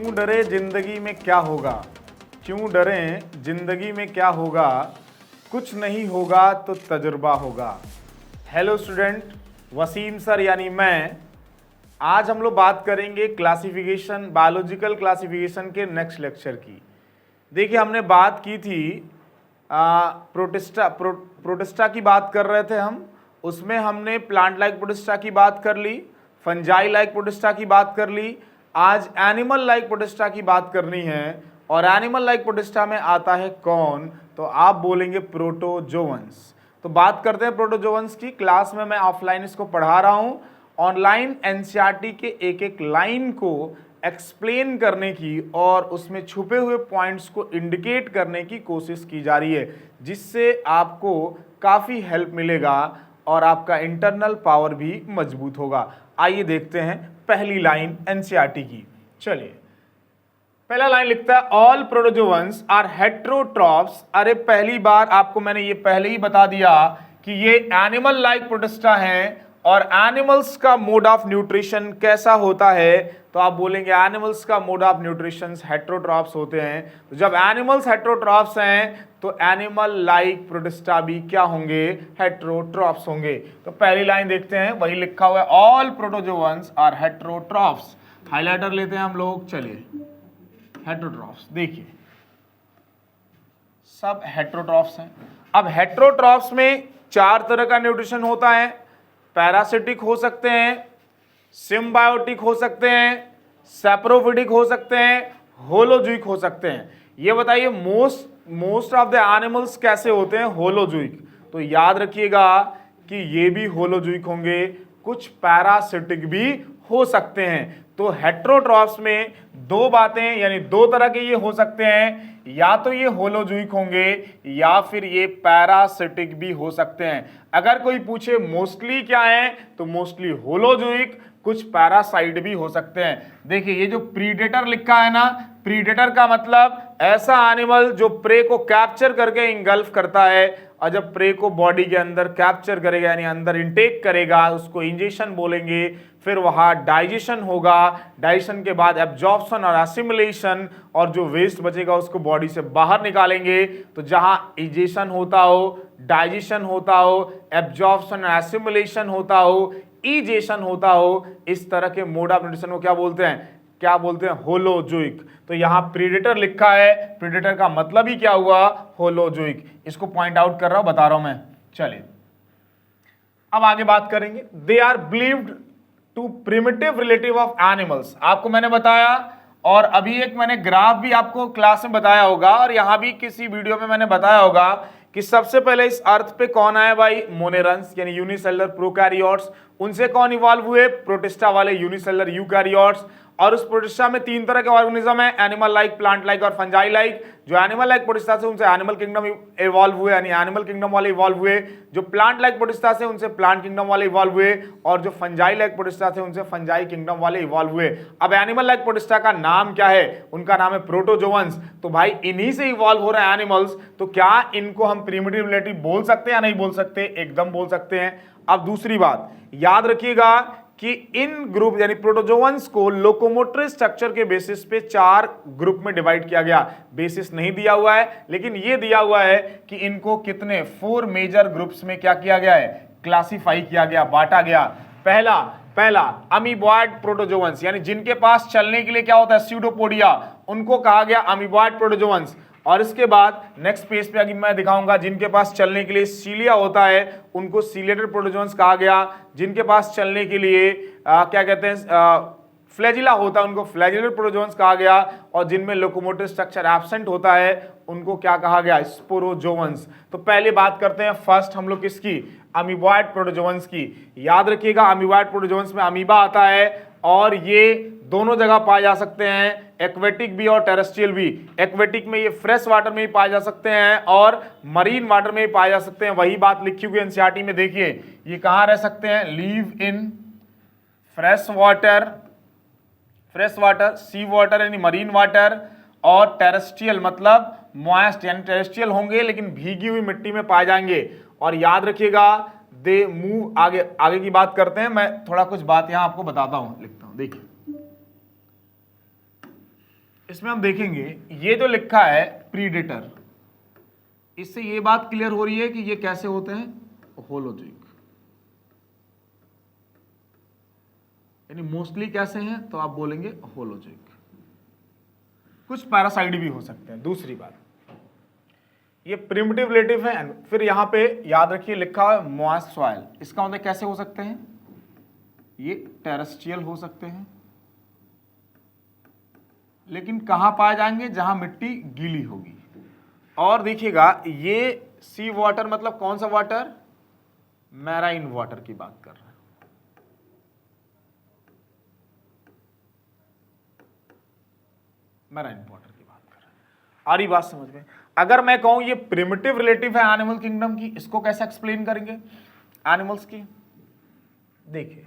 क्यों डरे जिंदगी में क्या होगा, क्यों डरें जिंदगी में क्या होगा, कुछ नहीं होगा तो तजुर्बा होगा। हेलो स्टूडेंट, वसीम सर यानी मैं। आज हम लोग बात करेंगे क्लासिफिकेशन, बायोलॉजिकल क्लासिफिकेशन के नेक्स्ट लेक्चर की। देखिए हमने बात की थी प्रोटिस्टा की बात कर रहे थे हम। उसमें हमने प्लांट लाइक प्रोटिस्टा की बात कर ली, फंजाई लाइक प्रोटिस्टा की बात कर ली। आज एनिमल लाइक प्रोटिस्टा की बात करनी है, और एनिमल लाइक प्रोटिस्टा में आता है कौन, तो आप बोलेंगे प्रोटोजोअन्स। तो बात करते हैं प्रोटोजोअन्स की। क्लास में मैं ऑफलाइन इसको पढ़ा रहा हूं, ऑनलाइन एनसीईआरटी के एक एक लाइन को एक्सप्लेन करने की और उसमें छुपे हुए पॉइंट्स को इंडिकेट करने की कोशिश की जा रही है, जिससे आपको काफ़ी हेल्प मिलेगा और आपका इंटरनल पावर भी मजबूत होगा। आइए देखते हैं पहली लाइन एनसीईआरटी की। चलिए, पहला लाइन लिखता है ऑल प्रोटोजोअन्स आर हेटेरोट्रॉफ्स। अरे पहली बार आपको मैंने ये पहले ही बता दिया कि ये एनिमल लाइक प्रोटिस्टा हैं, और एनिमल्स का मोड ऑफ न्यूट्रिशन कैसा होता है, तो आप बोलेंगे एनिमल्स का मोड ऑफ न्यूट्रिशन हेटेरोट्रॉफ्स होते हैं। तो जब एनिमल्स हेटेरोट्रॉफ्स हैं तो एनिमल लाइक प्रोटिस्टा भी क्या होंगे, हेटेरोट्रॉफ्स होंगे। तो पहली लाइन देखते हैं, वही लिखा हुआ है all protozoans are heterotrophs. Highlighter लेते हैं हम लोग। चलिए, हेटेरोट्रॉफ्स देखिए सब हेटेरोट्रॉफ्स हैं। अब हेटेरोट्रॉफ्स में चार तरह का न्यूट्रिशन होता है। पैरासिटिक हो सकते हैं, सिम्बायोटिक हो सकते हैं, सैप्रोफिटिक हो सकते हैं, होलोजोइक हो सकते हैं। ये बताइए मोस्ट ऑफ द एनिमल्स कैसे होते हैं, होलोजोइक। तो याद रखिएगा कि ये भी होलोजोइक होंगे, कुछ पैरासिटिक भी हो सकते हैं। तो हेटेरोट्रॉफ्स में दो बातें यानी दो तरह के ये हो सकते हैं, या तो ये होलोजोइक होंगे या फिर ये पैरासिटिक भी हो सकते हैं। अगर कोई पूछे मोस्टली क्या है, तो मोस्टली होलोजोइक, कुछ पैरासाइट भी हो सकते हैं। देखिए ये जो प्रीडेटर लिखा है ना, प्रीडेटर का मतलब ऐसा एनिमल जो प्रे को कैप्चर करके इंगल्फ करता है, और जब प्रे को बॉडी के अंदर कैप्चर करेगा यानी अंदर इंटेक करेगा, उसको इंजेक्शन बोलेंगे। फिर वहां डाइजेशन होगा, डाइजेशन के बाद एब्जॉर्प्शन और एसिमिलेशन, और जो वेस्ट बचेगा उसको बॉडी से बाहर निकालेंगे। तो जहां इंजेक्शन होता हो, डाइजेशन होता हो, एब्जॉर्प्शन और एसिमिलेशन होता हो, इजेशन होता हो, इस तरह के मोड ऑफ न्यूट्रिशन को क्या बोलते हैं, क्या बोलते हैं, होलोजोइक। तो यहां प्रीडेटर लिखा है, प्रीडेटर का मतलब ही क्या हुआ, होलोजोइक। इसको पॉइंट आउट कर रहा हूं, बता रहा हूं मैं। चलिए अब आगे बात करेंगे। They are believed to primitive relative of animals. आपको मैंने बताया, और अभी एक मैंने ग्राफ भी आपको क्लास में बताया होगा, और यहां भी किसी वीडियो में मैंने बताया होगा कि सबसे पहले इस अर्थ पे कौन आए भाई, मोनेरंस यानी यूनिसेलुलर प्रोकैरियोट्स। उनसे कौन इवॉल्व हुए, प्रोटिस्टा वाले यूनिसेलुलर यूकैरियोट्स। और उस प्रोटिस्टा में तीन तरह के ऑर्गेनिज्म है, एनिमल लाइक, प्लांट लाइक और फंजाई लाइक। जो एनिमल लाइक प्रोटिस्टा से उनसे एनिमल किंगडम इवॉल्व हुए यानी एनिमल किंगडम वाले इवॉल्व हुए। जो प्लांट लाइक प्रोटिस्टा से उनसे प्लांट किंगडम वाले इवॉल्व हुए, और जो फंजाई लाइक प्रोटिस्टा से उनसे फंजाई किंगडम वाले इवॉल्व हुए। अब एनिमल लाइक प्रोटिस्टा का नाम क्या है, उनका नाम है प्रोटोजोअन्स। तो भाई इन्हीं से इवॉल्व हो रहे हैं एनिमल्स, तो क्या इनको हम प्रिमिटिव रिलेटिव बोल सकते हैं या नहीं बोल सकते, एकदम बोल सकते हैं। अब दूसरी बात याद रखिएगा कि इन ग्रुप यानी प्रोटोजोअन्स को लोकोमोटरी स्ट्रक्चर के बेसिस पे चार ग्रुप में डिवाइड किया गया। बेसिस नहीं दिया हुआ है, लेकिन ये दिया हुआ है कि इनको कितने 4 मेजर ग्रुप्स में क्या किया गया है, क्लासिफाई किया गया, बांटा गया। पहला अमीबॉयड प्रोटोजोअन्स, यानी जिनके पास चलने के लिए क्या होता है, स्यूडोपोडिया, उनको कहा गया अमीबॉयड प्रोटोजोअन्स। और इसके बाद नेक्स्ट पेज पे अभी मैं दिखाऊंगा जिनके पास चलने के लिए सीलिया होता है, उनको सीलिएटेड प्रोटोजोअन्स कहा गया। जिनके पास चलने के लिए क्या कहते हैं, फ्लैजिला होता है, उनको फ्लैजिलेटेड प्रोटोजोअन्स कहा गया। और जिनमें लोकोमोटिव स्ट्रक्चर एब्सेंट होता है, उनको क्या कहा गया, स्पोरोजोअन्स। तो पहले बात करते हैं फर्स्ट हम लोग किसकी, अमीबॉयड प्रोटोजोअन्स की। याद रखिएगा अमीबॉयड प्रोटोजोअन्स में अमीबा आता है, और ये दोनों जगह पाए जा सकते हैं, एक्वेटिक भी और टेरेस्ट्रियल भी। एक्वेटिक में ये फ्रेश वाटर में ही पाए जा सकते हैं, और मरीन वाटर में ही पाए जा सकते हैं। वही बात लिखी हुई एनसीईआरटी में, देखिए ये कहाँ रह सकते हैं, live in fresh water, sea water यानी मरीन वाटर, और टेरेस्ट्रियल मतलब मॉइस्ट यानी टेरेस्ट्रियल होंगे लेकिन भीगी हुई मिट्टी में पाए जाएंगे। और याद रखिएगा दे मूव, आगे की बात करते हैं। मैं थोड़ा कुछ बात यहां आपको बताता हूं, लिखता हूं, देखिए इसमें हम देखेंगे ये जो लिखा है प्रीडेटर, इससे ये बात क्लियर हो रही है कि ये कैसे होते हैं, होलोजिक, यानी मोस्टली कैसे हैं, तो आप बोलेंगे होलोजिक। कुछ पैरासाइट भी हो सकते हैं। दूसरी बात, ये प्रिमिटिव रिलेटिव है। फिर यहां पे याद रखिए लिखा हुआ है मॉइस्ट सॉइल, इसका मतलब कैसे हो सकते हैं, ये टेरेस्ट्रियल हो सकते हैं, लेकिन कहां पाए जाएंगे, जहां मिट्टी गीली होगी। और देखिएगा ये सी वाटर मतलब कौन सा वाटर, मैराइन वाटर की बात कर रहे हैं। मैराइन वाटर की बात कर रहे हैं। आ रही बात समझ में। अगर मैं कहूं ये प्रिमिटिव रिलेटिव है एनिमल किंगडम की, इसको कैसे एक्सप्लेन करेंगे एनिमल्स की। देखिए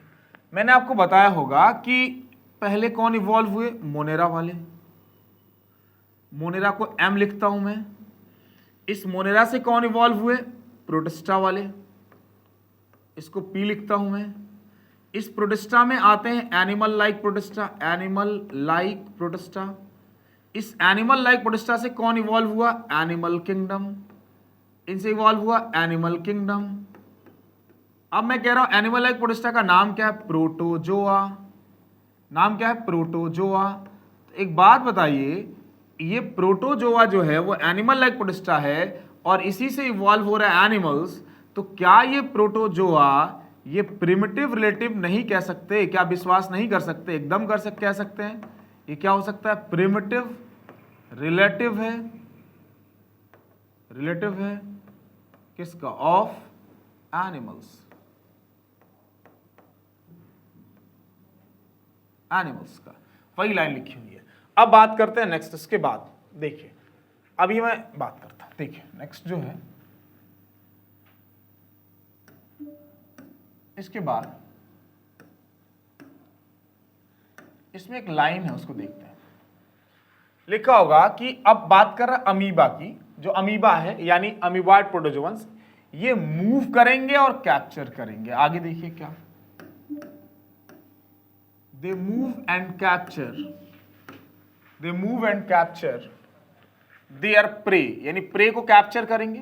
मैंने आपको बताया होगा कि पहले कौन इवॉल्व हुए, मोनेरा वाले। मोनेरा को एम लिखता हूं मैं। इस मोनेरा से कौन इवॉल्व हुए, प्रोटिस्टा वाले, इसको पी लिखता हूं मैं। इस प्रोटिस्टा में आते हैं animal like protista, animal like protista. इस एनिमल लाइक प्रोटिस्टा से कौन इवॉल्व हुआ, एनिमल किंगडम। इनसे इवॉल्व हुआ एनिमल किंगडम। अब मैं कह रहा हूं एनिमल लाइक प्रोटिस्टा का नाम क्या है, प्रोटोजोआ। नाम क्या है, प्रोटोजोआ। एक बात बताइए, ये प्रोटोजोआ जो है वो एनिमल लाइक प्रोटिस्टा है और इसी से इवॉल्व हो रहा है एनिमल्स, तो क्या ये प्रोटोजोआ ये प्रिमिटिव रिलेटिव नहीं कह सकते, क्या विश्वास नहीं कर सकते, एकदम कह सकते हैं। ये क्या हो सकता है, प्रिमिटिव रिलेटिव है, रिलेटिव है किसका, ऑफ एनिमल्स, एनिमल्स का। वही लाइन लिखी हुई है। अब बात करते हैं नेक्स्ट, इसके बाद देखिए, अभी मैं बात करता हूं। देखिए नेक्स्ट जो है, इसके बाद इसमें एक लाइन है, उसको देखते हैं। लिखा होगा कि अब बात कर रहा अमीबा की, जो अमीबा है यानी अमीबॉइड प्रोटोजोअन्स, ये मूव करेंगे और कैप्चर करेंगे। आगे देखिए क्या, they move and capture, they move and capture there pray, यानी प्रे को कैप्चर करेंगे।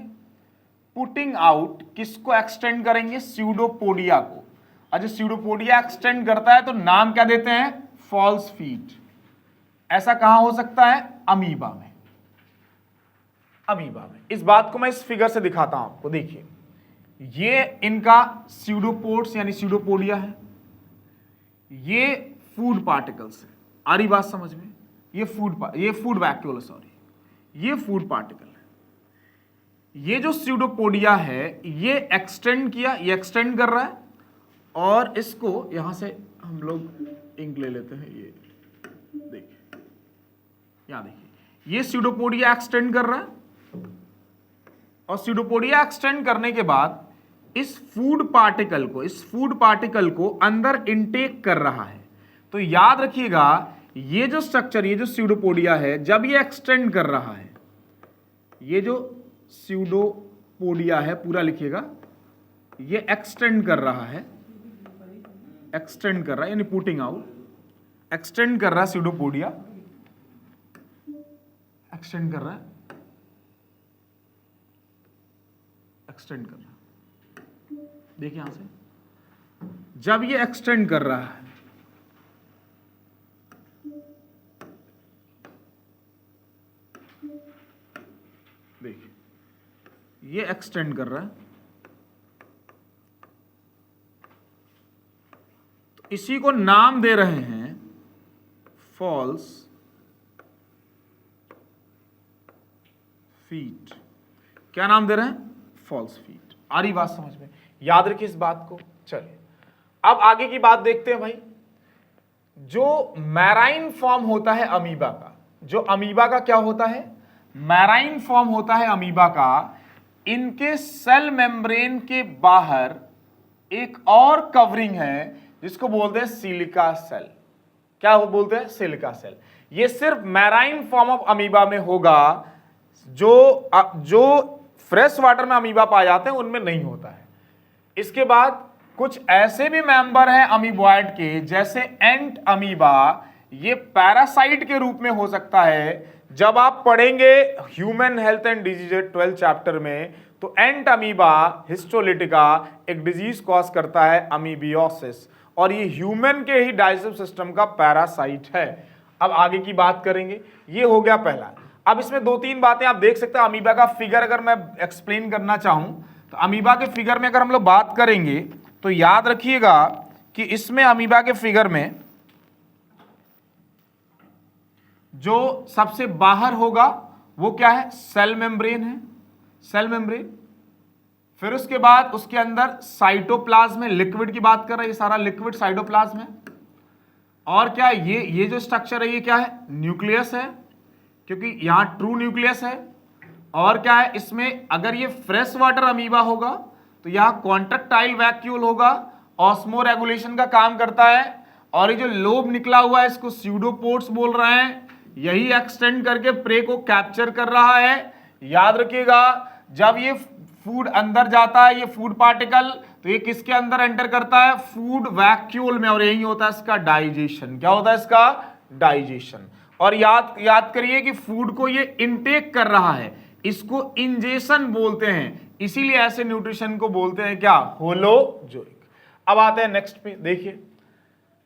पुटिंग आउट, किसको एक्सटेंड करेंगे, स्यूडोपोडिया को। और जो स्यूडोपोडिया एक्सटेंड करता है तो नाम क्या देते हैं, फॉल्स फीट। ऐसा कहां हो सकता है, अमीबा में, अमीबा में। इस बात को मैं इस फिगर से दिखाता हूं आपको। देखिए ये इनका स्यूडोपोड्स यानी स्यूडोपोडिया है, ये फूड पार्टिकल्स है। आ रही बात समझ में, ये फूड वैक्यूल, सॉरी, ये फूड पार्टिकल है। ये जो स्यूडोपोडिया है ये एक्सटेंड किया, ये एक्सटेंड कर रहा है, और इसको यहां से हम लोग इंक ले लेते हैं। ये देखिए, यहां देखिए, ये स्यूडोपोडिया एक्सटेंड कर रहा है, और स्यूडोपोडिया एक्सटेंड करने के बाद इस फूड पार्टिकल को अंदर इनटेक कर रहा है। तो याद रखिएगा, ये जो स्ट्रक्चर, ये जो स्यूडोपोडिया है, जब ये एक्सटेंड कर रहा है, ये जो स्यूडोपोडिया है पूरा लिखिएगा, ये एक्सटेंड कर रहा है, एक्सटेंड कर रहा है यानी पुटिंग आउट, एक्सटेंड कर रहा है स्यूडोपोडिया, एक्सटेंड कर रहा है, एक्सटेंड कर रहा है। देखिए यहां से, जब ये एक्सटेंड कर रहा है, देखिए ये एक्सटेंड कर रहा है, तो इसी को नाम दे रहे हैं फॉल्स फीट। क्या नाम दे रहे हैं, फॉल्स फीट। आ रही बात समझ में, याद रखिए इस बात को। चलिए अब आगे की बात देखते हैं भाई। जो मैराइन फॉर्म होता है अमीबा का, जो अमीबा का क्या होता है, मैराइन फॉर्म होता है अमीबा का, इनके सेल मेम्ब्रेन के बाहर एक और कवरिंग है जिसको बोलते हैं सिलिका सेल। क्या बोलते हैं, सिलिका सेल। ये सिर्फ मैराइन फॉर्म ऑफ अमीबा में होगा, जो फ्रेश वाटर में अमीबा पाए जाते हैं उनमें नहीं होता है। इसके बाद कुछ ऐसे भी मेंबर हैं अमीबॉइड के, जैसे एंट अमीबा, ये पैरासाइट के रूप में हो सकता है। जब आप पढ़ेंगे human health and disease 12 chapter में, तो एंट अमीबा हिस्टोलिटिका एक डिजीज कॉज करता है अमीबियोसिस, और ये ह्यूमन के ही डाइजेस्टिव सिस्टम का पैरासाइट है। अब आगे की बात करेंगे, ये हो गया पहला। अब इसमें 2-3 बातें आप देख सकते हैं। अमीबा का फिगर अगर मैं एक्सप्लेन करना चाहूं तो अमीबा के फिगर में अगर हम लोग बात करेंगे तो याद रखिएगा कि इसमें अमीबा के फिगर में जो सबसे बाहर होगा वो क्या है, सेल मेम्ब्रेन है, सेल मेम्ब्रेन। फिर उसके बाद उसके अंदर साइटोप्लाज्म है, लिक्विड की बात कर रहा है, ये सारा लिक्विड साइटोप्लाज्म है। और क्या ये जो स्ट्रक्चर है ये क्या है, न्यूक्लियस है, क्योंकि यहां ट्रू न्यूक्लियस है। और क्या है इसमें, अगर ये फ्रेश वाटर अमीबा होगा तो यहां कॉन्ट्रैक्टाइल वैक्यूल होगा, ऑस्मो रेगुलेशन का काम करता है। और ये जो लोब निकला हुआ है इसको स्यूडोपोड्स बोल रहे हैं, यही एक्सटेंड करके प्रे को कैप्चर कर रहा है। याद रखिएगा जब ये फूड अंदर जाता है, ये फूड पार्टिकल, तो ये किसके अंदर एंटर करता है, फूड वैक्यूल में, और यही होता है इसका डाइजेशन। क्या होता है इसका, डाइजेशन। और याद करिए कि फूड को ये इनटेक कर रहा है, इसको इंजेशन बोलते हैं, इसीलिए ऐसे न्यूट्रिशन को बोलते हैं क्या, होलोजोइक। अब आते हैं नेक्स्ट पे, देखिए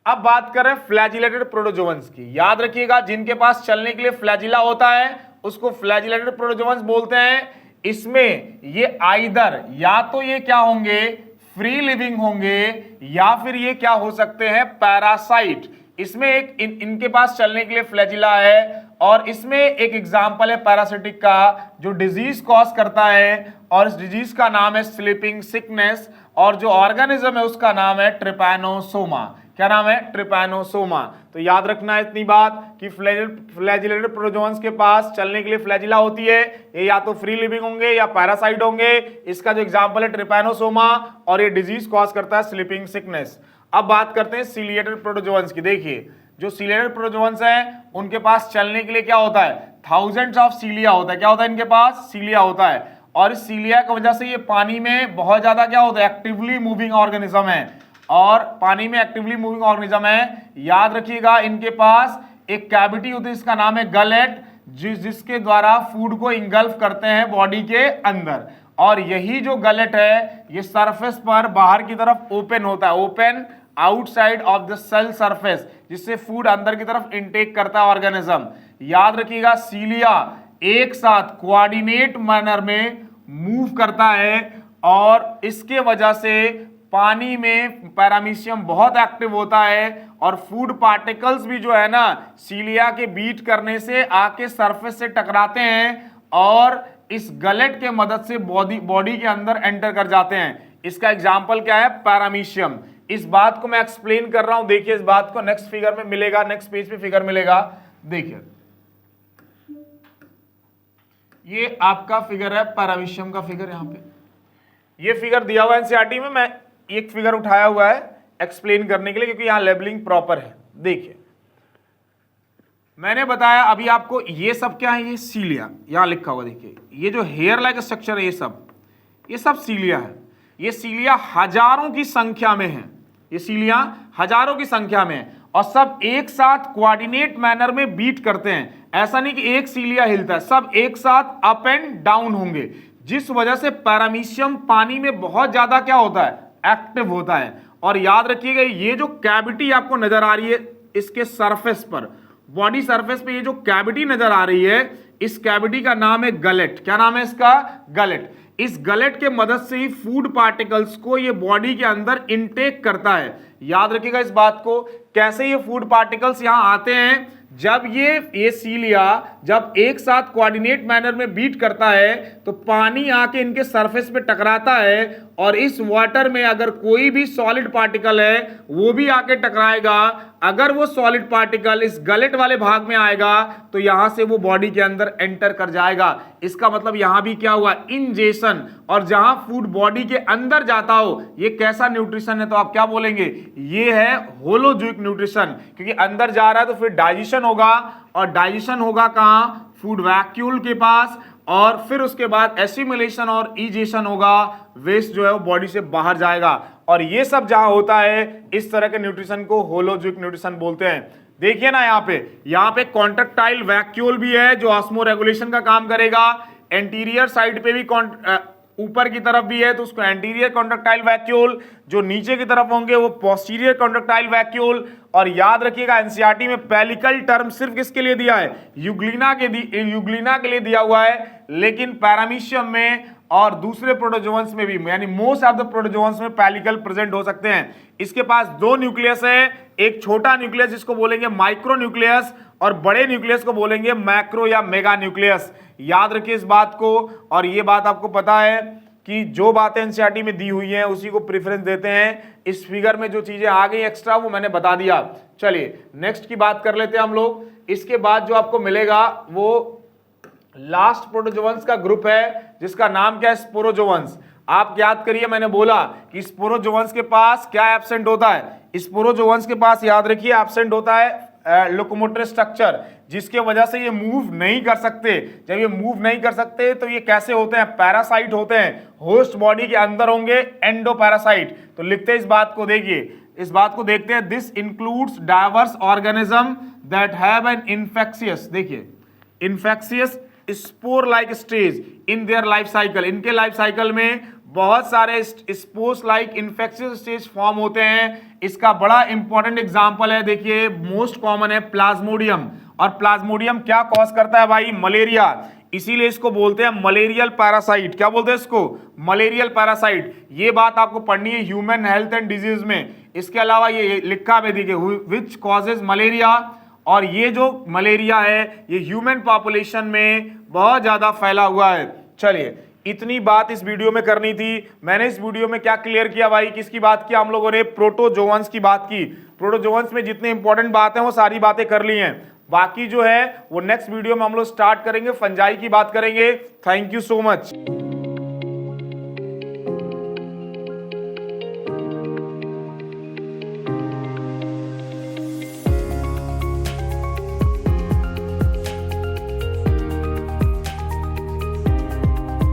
अब बात करें फ्लैजिलेटेड प्रोटोजोअन्स की। याद रखिएगा जिनके पास चलने के लिए फ्लैजिला होता है उसको फ्लैजिलेटेड प्रोटोजोअन्स बोलते हैं। इसमें ये आइदर या तो ये क्या होंगे, फ्री लिविंग होंगे, या फिर ये क्या हो सकते हैं, पैरासाइट। इसमें एक इनके पास चलने के लिए फ्लैजिला है, और इसमें एक एग्जाम्पल है पैरासिटिक का जो डिजीज कॉज करता है, और इस डिजीज का नाम है स्लीपिंग सिकनेस, और जो ऑर्गेनिज्म है उसका नाम है ट्रिपैनोसोमा। क्या नाम है, ट्रिपैनोसोमा। तो याद रखना है इतनी बात कि फ्लैजिलेटेड प्रोटोजोअन्स के पास चलने के लिए फ्लैजिला होती है, ये या तो फ्री लिविंग होंगे या पैरासाइट होंगे। इसका जो एग्जांपल है ट्रिपैनोसोमा, और ये डिजीज कॉज करता है स्लीपिंग सिकनेस। अब बात करते हैं सीलिएटेड प्रोटोजोअन्स की। देखिए जो सीलिएटेड प्रोटोजोअन्स हैं उनके पास चलने के लिए क्या होता है, थाउजेंड्स ऑफ सीलिया होता है। क्या होता है इनके पास, सीलिया होता है, और इस सीलिया की वजह से ये पानी में बहुत ज्यादा क्या होता है, एक्टिवली मूविंग ऑर्गेनिज्म है, और पानी में एक्टिवली मूविंग ऑर्गेनिज्म है। याद रखिएगा इनके पास एक कैविटी होती है, इसका नाम है गलेट, जिसके द्वारा फूड को इंगल्फ करते हैं बॉडी के अंदर। और यही जो गलेट है ये सरफेस पर बाहर की तरफ ओपन होता है, open outside of the cell surface, जिससे फूड अंदर की तरफ इनटेक करता है ऑर्गेनिज्म। याद रखिएगा सीलिया एक साथ कोऑर्डिनेट मैनर में मूव करता है, और इसके वजह से पानी में पैरामीशियम बहुत एक्टिव होता है, और फूड पार्टिकल्स भी जो है ना सीलिया के बीट करने से आके सरफेस से टकराते हैं, और इस गलेट के मदद से बॉडी के अंदर एंटर कर जाते हैं। इसका एग्जाम्पल क्या है, पैरामीशियम। इस बात को मैं एक्सप्लेन कर रहा हूं, देखिए इस बात को नेक्स्ट फिगर में मिलेगा, नेक्स्ट पेज पे फिगर मिलेगा। देखिए ये आपका फिगर है, पैरामीशियम का फिगर। यहां पे ये फिगर दिया हुआ है एनसीईआरटी में, मैं एक फिगर उठाया हुआ है एक्सप्लेन करने के लिए, क्योंकि यहां लेबलिंग प्रॉपर है। देखिए मैंने बताया अभी आपको, ये सब क्या है, ये सीलिया, यहां लिखा हुआ देखिए, ये जो हेयर लाइक स्ट्रक्चर है ये सब सीलिया है। ये सीलिया हजारों की संख्या में है, ये सीलिया हजारों की संख्या में है, और सब एक साथ कोऑर्डिनेट मैनर में बीट करते हैं। ऐसा नहीं कि एक सीलिया हिलता है, सब एक साथ अप एंड डाउन होंगे, जिस वजह से पैरामीशियम पानी में बहुत ज्यादा क्या होता है, एक्टिव होता है। और याद रखिएगा ये जो कैविटी आपको नजर आ रही है इसके सरफेस पर, बॉडी सरफेस पे ये जो कैविटी नजर आ रही है, इस कैविटी का नाम है गलेट। क्या नाम है इसका, गलेट। इस गलेट के मदद से ही फूड पार्टिकल्स को ये बॉडी के अंदर इनटेक करता है। याद रखिएगा इस बात को, कैसे ये फूड पार्टिकल्स यहां आते हैं, जब ये सीलिया जब एक साथ कोऑर्डिनेट मैनर में बीट करता है तो पानी आके इनके सरफेस पे टकराता है, और इस वाटर में अगर कोई भी सॉलिड पार्टिकल है वो भी आके टकराएगा। अगर वो सॉलिड पार्टिकल इस गलेट वाले भाग में आएगा तो यहां से वो बॉडी के अंदर एंटर कर जाएगा। इसका मतलब यहां भी क्या हुआ, इंजेशन। और जहां फूड बॉडी के अंदर जाता हो, ये कैसा न्यूट्रिशन है, तो आप क्या बोलेंगे, ये है होलोजोइक न्यूट्रिशन, क्योंकि अंदर जा रहा है तो फिर डाइजेशन होगा, और डाइजेशन होगा कहां, फूड वैक्यूल के पास, और फिर उसके बाद एसिमिलेशन और इजेशन होगा, वेस्ट जो है वो बॉडी से बाहर जाएगा। और ये सब जहां होता है इस तरह के न्यूट्रिशन को होलोजोइक न्यूट्रिशन बोलते हैं। देखिए ना यहाँ पे कॉन्ट्रैक्टाइल वैक्यूल भी है जो ऑस्मो रेगुलेशन का काम करेगा। एंटीरियर साइड पे भी ऊपर की तरफ भी है तो उसको एंटीरियर कॉन्ट्रैक्टाइल वैक्यूल, जो नीचे की तरफ होंगे वो पोस्टीरियर कॉन्ट्रैक्टाइल वैक्यूल। और याद रखिएगा एनसीईआरटी में पेलिकल टर्म सिर्फ किसके लिए दिया है, यूग्लिना के लिए दिया हुआ है, लेकिन पैरामीशियम में और दूसरे प्रोटोजोअन्स में भी, यानी मोस्ट ऑफ द प्रोटोजोअन्स में पेलिकल प्रेजेंट हो सकते हैं। इसके पास दो न्यूक्लियस है, एक छोटा न्यूक्लियस जिसको बोलेंगे माइक्रो न्यूक्लियस और बड़े न्यूक्लियस को बोलेंगे मैक्रो या मेगा न्यूक्लियस। याद रखिए इस बात को। और ये बात आपको पता है कि जो बातें एनसीईआरटी में दी हुई हैं उसी को प्रेफरेंस देते हैं। इस फिगर में जो चीजें आ गई एक्स्ट्रा वो मैंने बता दिया। चलिए नेक्स्ट की बात कर लेते हैं हम लोग। इसके बाद जो आपको मिलेगा वो लास्ट प्रोटोजोअन्स का ग्रुप है जिसका नाम क्या है, स्पोरोजोअन्स। आप याद करिए मैंने बोला कि स्पोरोजोअन्स के पास क्या एब्सेंट होता है, स्पोरोजोअन्स के पास याद रखिए एब्सेंट होता है लोकोमोटर स्ट्रक्चर, जिसके वजह से ये मूव नहीं कर सकते। जब ये मूव नहीं कर सकते तो ये कैसे होते हैं, पैरासाइट होते हैं, होस्ट बॉडी के अंदर होंगे एंडो पैरासाइट। तो लिखते हैं इस बात को, देखिए इस बात को देखते हैं। This includes diverse organism that have an infectious, देखिए infectious spore like stage in their life cycle. इनके लाइफ साइकिल में बहुत सारे spores like infectious stage form होते हैं। इसका बड़ा इंपॉर्टेंट एग्जांपल है, देखिए मोस्ट कॉमन है प्लाज्मोडियम। और प्लाज्मोडियम क्या कॉज करता है भाई, मलेरिया। इसीलिए इसको बोलते हैं मलेरियल पैरासाइट। क्या बोलते हैं इसको, मलेरियल पैरासाइट। ये बात आपको पढ़नी है ह्यूमन हेल्थ एंड डिजीज में। इसके अलावा ये लिखा है देखिए विच कॉजेज मलेरिया। और ये जो मलेरिया है ये ह्यूमन पॉपुलेशन में बहुत ज्यादा फैला हुआ है। चलिए इतनी बात इस वीडियो में करनी थी। मैंने इस वीडियो में क्या क्लियर किया भाई, किसकी बात की हम लोगों ने, प्रोटोजोअन्स की बात की। प्रोटोजोअन्स में जितने इंपॉर्टेंट बातें हैं वो सारी बातें कर ली हैं। बाकी जो है वो नेक्स्ट वीडियो में हम लोग स्टार्ट करेंगे, फंजाई की बात करेंगे। Thank you so much.